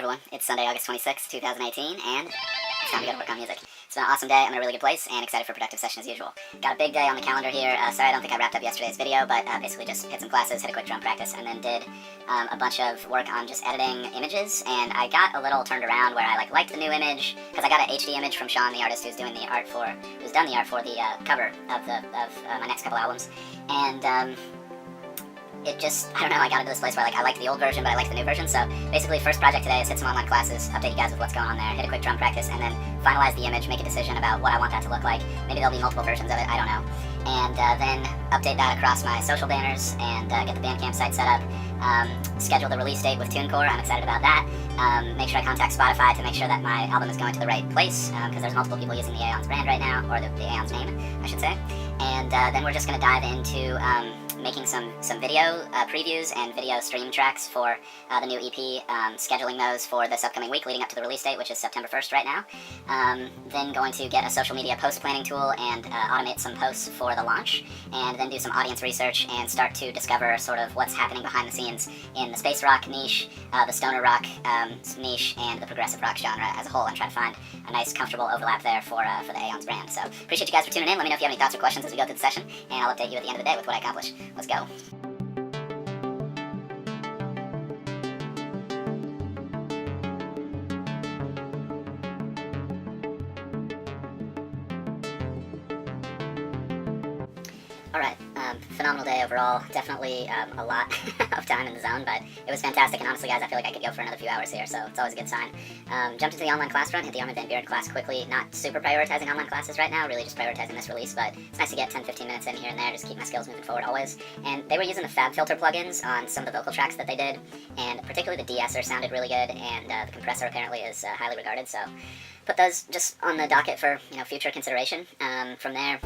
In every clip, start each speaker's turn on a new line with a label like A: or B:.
A: everyone, it's Sunday, August 26th, 2018, and it's time to go to work on music. It's been an awesome day, I'm in a really good place, and excited for a productive session as usual. Got a big day on the calendar here. Sorry I don't think I wrapped up yesterday's video, but basically just hit some classes, hit a quick drum practice, and then did a bunch of work on just editing images, and I got a little turned around where I liked the new image, because I got an HD image from Sean, the artist who's done the art for the cover of my next couple albums, and it just, I don't know, I got into this place where I like the old version, but I like the new version. So basically, first project today is hit some online classes, update you guys with what's going on there, hit a quick drum practice, and then finalize the image, make a decision about what I want that to look like. Maybe there'll be multiple versions of it, I don't know. And then update that across my social banners and get the Bandcamp site set up. Schedule the release date with TuneCore, I'm excited about that. Make sure I contact Spotify to make sure that my album is going to the right place, because there's multiple people using the Aeons brand right now, or the Aeons name, I should say. And then we're just going to dive into making some video previews and video stream tracks for the new EP, scheduling those for this upcoming week leading up to the release date, which is September 1st right now. Then going to get a social media post planning tool and automate some posts for the launch, and then do some audience research and start to discover sort of what's happening behind the scenes in the space rock niche, the stoner rock niche, and the progressive rock genre as a whole, and try to find a nice comfortable overlap there for the Aeons brand. So appreciate you guys for tuning in. Let me know if you have any thoughts or questions as we go through the session, and I'll update you at the end of the day with what I accomplish. Let's go. Alright, phenomenal day overall. Definitely a lot of time in the zone, but it was fantastic, and honestly guys, I feel like I could go for another few hours here, so it's always a good sign. Jumped into the online class front, hit the Armin van Buuren class quickly. Not super prioritizing online classes right now, really just prioritizing this release, but it's nice to get 10-15 minutes in here and there, just keep my skills moving forward always. And they were using the FabFilter plugins on some of the vocal tracks that they did, and particularly the de-esser sounded really good, and the compressor apparently is highly regarded, so put those just on the docket for future consideration. From there,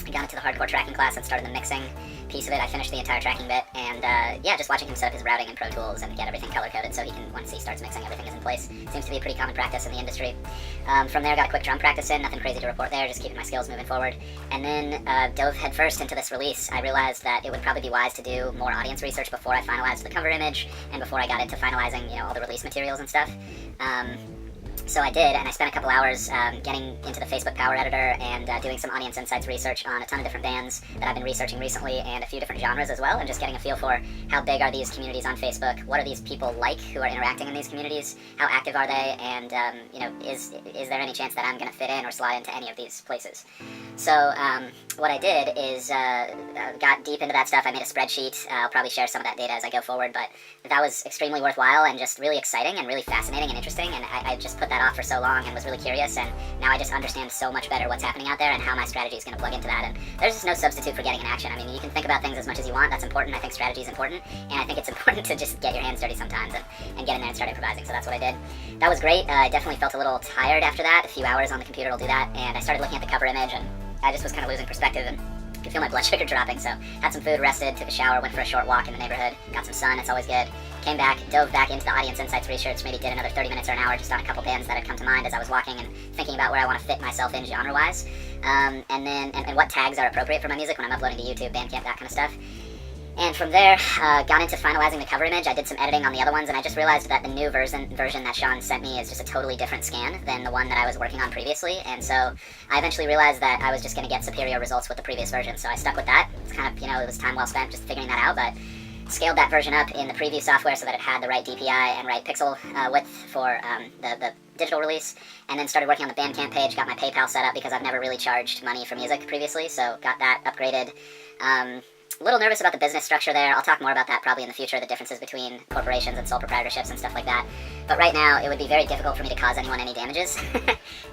A: I got into the hardcore tracking class and started the mixing piece of it. I finished the entire tracking bit, and yeah, just watching him set up his routing in Pro Tools and get everything color-coded so he can, once he starts mixing, everything is in place. Seems to be a pretty common practice in the industry. From there, got a quick drum practice in, nothing crazy to report there, just keeping my skills moving forward. And then dove headfirst into this release. I realized that it would probably be wise to do more audience research before I finalized the cover image, and before I got into finalizing, all the release materials and stuff. So I did, and I spent a couple hours getting into the Facebook Power Editor and doing some audience insights research on a ton of different bands that I've been researching recently, and a few different genres as well, and just getting a feel for how big are these communities on Facebook, what are these people like who are interacting in these communities, how active are they, and is there any chance that I'm going to fit in or slide into any of these places. So what I did is got deep into that stuff. I made a spreadsheet. I'll probably share some of that data as I go forward, but that was extremely worthwhile and just really exciting and really fascinating and interesting, and I just put that off for so long and was really curious, and now I just understand so much better what's happening out there and how my strategy is going to plug into that. And there's just no substitute for getting in action. I mean, you can think about things as much as you want. That's important. I think strategy is important, and I think it's important to just get your hands dirty sometimes and get in there and start improvising. So that's what I did. That was great. I definitely felt a little tired after that. A few hours on the computer will do that, and I started looking at the cover image, and I just was kind of losing perspective and could feel my blood sugar dropping. So had some food, rested, took a shower, went for a short walk in the neighborhood, got some sun. It's always good. Came back, dove back into the audience insights research, maybe did another 30 minutes or an hour just on a couple bands that had come to mind as I was walking and thinking about where I want to fit myself in genre-wise, and what tags are appropriate for my music when I'm uploading to YouTube, Bandcamp, that kind of stuff. And from there, got into finalizing the cover image. I did some editing on the other ones, and I just realized that the new version that Sean sent me is just a totally different scan than the one that I was working on previously, and so I eventually realized that I was just going to get superior results with the previous version, so I stuck with that. It's kind of, it was time well spent just figuring that out, but scaled that version up in the preview software so that it had the right DPI and right pixel width for the digital release, and then started working on the Bandcamp page, got my PayPal set up because I've never really charged money for music previously, so got that upgraded. A little nervous about the business structure there. I'll talk more about that probably in the future, the differences between corporations and sole proprietorships and stuff like that. But right now, it would be very difficult for me to cause anyone any damages.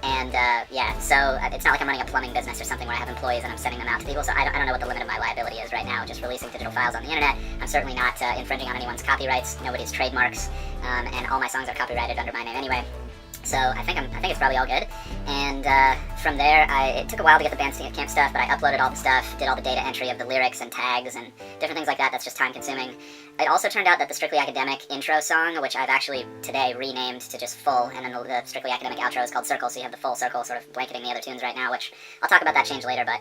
A: And yeah, so it's not like I'm running a plumbing business or something where I have employees and I'm sending them out to people, so I don't know what the limit of my liability is right now, just releasing digital files on the internet. I'm certainly not infringing on anyone's copyrights, nobody's trademarks, and all my songs are copyrighted under my name anyway. So I think it's probably all good. And from there, it took a while to get the Bandcamp stuff, but I uploaded all the stuff, did all the data entry of the lyrics and tags and different things like that. That's just time consuming. It also turned out that the Strictly Academic intro song, which I've actually today renamed to just Full, and then the Strictly Academic outro is called Circle, so you have the full circle sort of blanketing the other tunes right now, which I'll talk about that change later, but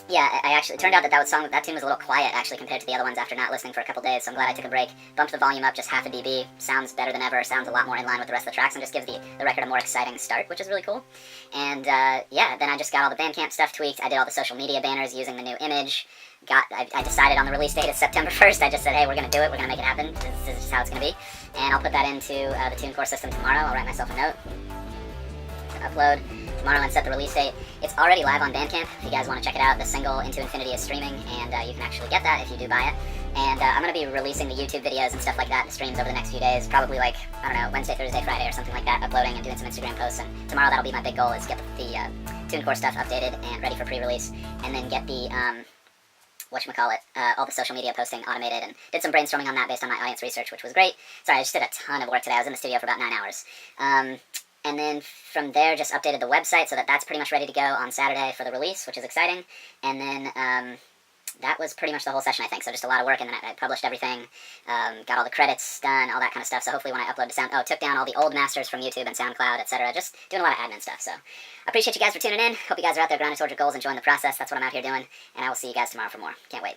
A: yeah, it turned out that tune was a little quiet actually compared to the other ones after not listening for a couple days, so I'm glad I took a break, bumped the volume up just half a dB, sounds better than ever, sounds a lot more in line with the rest of the tracks, and just gives the record a more exciting start, which is really cool. And yeah, then I just got all the Bandcamp stuff tweaked, I did all the social media banners using the new image, I decided on the release date, it's September 1st, I just said, hey, we're going to do it, we're going to make it happen, this is how it's going to be, and I'll put that into the TuneCore system tomorrow. I'll write myself a note to upload tomorrow and set the release date. It's already live on Bandcamp if you guys want to check it out. The single Into Infinity is streaming, and you can actually get that if you do buy it. And I'm going to be releasing the YouTube videos and stuff like that, the streams over the next few days, probably like, I don't know, Wednesday, Thursday, Friday or something like that, uploading and doing some Instagram posts. And tomorrow that'll be my big goal, is get the TuneCore stuff updated and ready for pre-release, and then get the all the social media posting automated, and did some brainstorming on that based on my audience research, which was great. Sorry, I just did a ton of work today. I was in the studio for about 9 hours. And then from there, just updated the website so that that's pretty much ready to go on Saturday for the release, which is exciting. And then that was pretty much the whole session, I think. So just a lot of work, and then I published everything, got all the credits done, all that kind of stuff. So hopefully when I upload to took down all the old masters from YouTube and SoundCloud, etc. Just doing a lot of admin stuff. So I appreciate you guys for tuning in. Hope you guys are out there grinding towards your goals, enjoying the process. That's what I'm out here doing. And I will see you guys tomorrow for more. Can't wait.